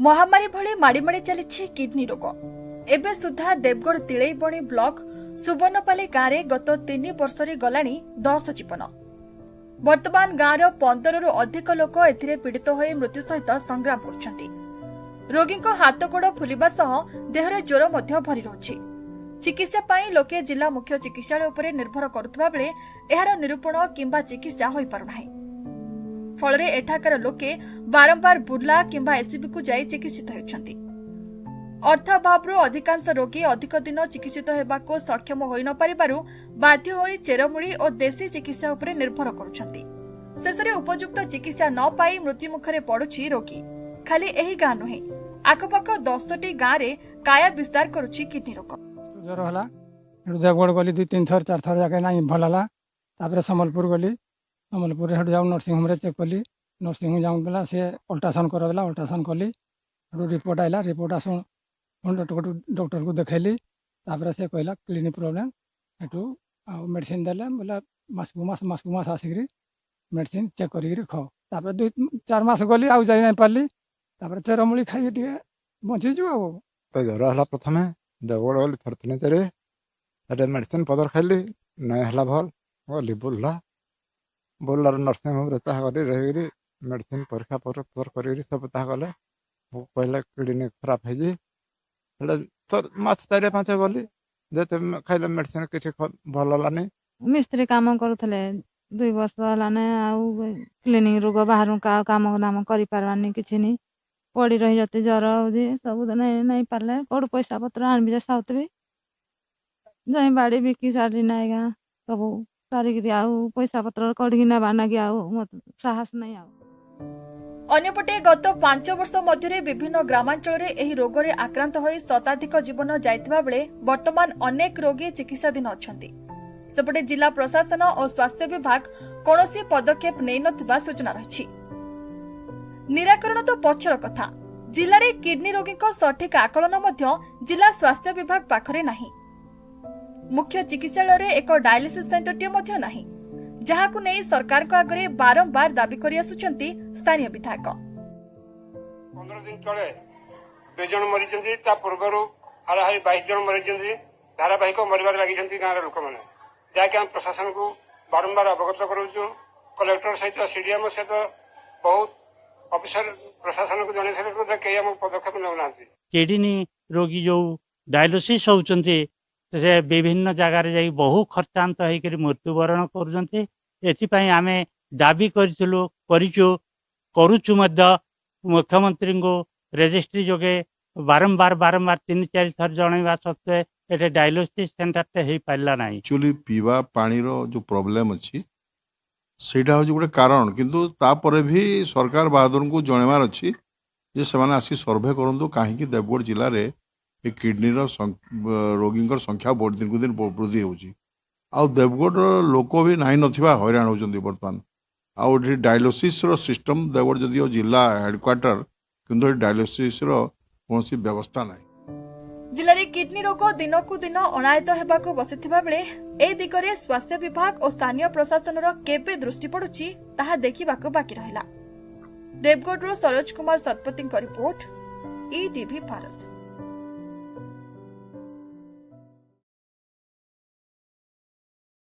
महामारी भली माड़ी चली किडनी रोग। एबे सुधा देवगढ़ तिलैबणी ब्लॉक सुवर्णपाली गांव में गत 3 वर्ष गलानी 10 जीवन। वर्तमान गांव 15 रु अधिक लोक एथिरे पीड़ित हो मृत्यु सहित संग्राम करुछंती। रोगी हाथ गोड़ फुलिबा सह देहरे ज्वर मध्य भरी रहुछि। चिकित्सा पाई लोके जिला मुख्य चिकित्सालय उपरे निर्भर करुवा बेले एहार निरूपण किंबा चिकित्सा होई पारुनाही। फलरे एठाकार लोके बारंबार बुर्ला किंबा एसीबी को जाई चिकित्सित होउछंती। अर्थाभावरू अधिकांश रोगी अधिक दिन चिकित्सित हेबाको सक्षम होई न पारिबारु बाध्य होई चेरमूली और देशी चिकित्सा उपरे निर्भर करुछंती। शेषरे उपयुक्त चिकित्सा न पाई मृत्यु मुखरे पड़ुछि रोगी। खाली एही गां नुहे आखपाख 10टी गां रे काया विस्तार करुछि किडनी रोग। ज्वर होला देवगढ़ गली 2-3 थर 4 थर जाके ना भल होला। तापर संबलपुर गली संबलपुर हेठू जाऊ नर्सिंग होम रे चेक कली। नर्सिंग होम जाऊँ बोला से अल्ट्रासाउंड करदेला। अल्ट्रासाउंड कली रिपोर्ट आइला। रिपोर्ट आस डॉक्टर को देखली। तापर से कहला क्लिनिक प्रोब्लेम हेठू मेडिसिन देले बोला मास को मास आसिक मेडिसिन चेक करी खाओ। तापर 2-4 मास गली आउ जाई नहीं पारली। तापर चेरमूली खाई टे बची जो तो ज्वर हला प्रथमे देवगढ़ गली थरथने चरे मेडिसिन पदर खाइली नहीं हला भल गली बुल्लार नर्सिंग होम रही मेडिसिन परीक्षा पत्र कर सब गले कहले किडनी खराब है तो मास 4-5 गली जेते खाइले मेडिसिन किसी भल लानी। मिस्त्री काम करुले 2 वर्ष होलाने क्लिनिक रोग बाहर काम दाम कर पार्बानी किसी नहीं पड़ी रही जाती ज्वर हो सब नहीं पारे कौड़ पैसा पत्र आनबी साउथ भी जाई बाड़ी बिकी सारी ना सब सारिक पैसा पत्र कड़ी ना नागी साहस नहीं अन्यपटे गत 5 वर्ष मध्य विभिन्न ग्रामांचल एही रोग रे आक्रांत होई शताधिक जीवन जाइतिबा बेले वर्तमान अनेक रोगी चिकित्साधीन अछंती। सेपटे जिला प्रशासन और स्वास्थ्य विभाग कौनसी पदक्षेप नै नथिबा सूचना रहिछि। निराकरण तो पछर कथा जिले में किडनी रोगी सठिक आकलन मध्य जिला स्वास्थ्य विभाग पाखरे नाही। मुख्य चिकित्सालय रे एक डायलिसिस सेंटर टे मध्य नाही, जहाकु नै सरकार को आगरे बारंबार दाबी करि आसुचंती स्थानीय विधायक। 15 दिन तले 2 जन मरिचंती ता पूर्वरु हाराहारी 22 जन मरिचंती धारावाहिक मरिबार लागिचंती गांर लोक माने जाके हम प्रशासन को बारंबार अवगत करूछु। कलेक्टर सहित सीडीएम सहित बहुत ऑफिसर प्रशासन को जने से कई हम पदक्षेप नउना। किडनी रोगी जो डायलिसिस होउचंती से विभिन्न जगार जाई बहु खर्चांत होकर मृत्युवरण करुचंती। एथिपाई आमे दाबी करिथिलु करुचु मध्य मुख्यमंत्री को रजिस्ट्री जोगे बारंबार 3-4 थर जनवा सत्वे एटे डायलिसिस सेंटर टे हे पाइला नाही। एक्चुअली पीवा पानी रो जो प्रॉब्लम अछि सेटा हो गोटे कारण, किंतु तापर भी सरकार बहादुर को जनवार अच्छी जे से आसी सर्वे करूँ कहीं देवगढ़ जिले में ये किडनी रोगी संख्या दिन को दिन वृद्धि होची। आउ देवगढ़ लोक भी नहीं नथिबा हैरान होचंती वर्तमान। आउ डायलिसिस रो सिस्टम देवगढ़ जदियो जिला हेडक्वार्टर किंतु डायलिसिस रो कोनसी व्यवस्था नहीं। जिले में किडनी रोग दिन को दिन अनायत होगाकू बसिथिबा बेले ए दिगरे स्वास्थ्य विभाग और स्थानीय प्रशासन केबे दृष्टि पड़ुछि ताहा देखिबाकू बाकी रहिला। Deogarh Saroj Kumar Satpathy report, ETV Bharat.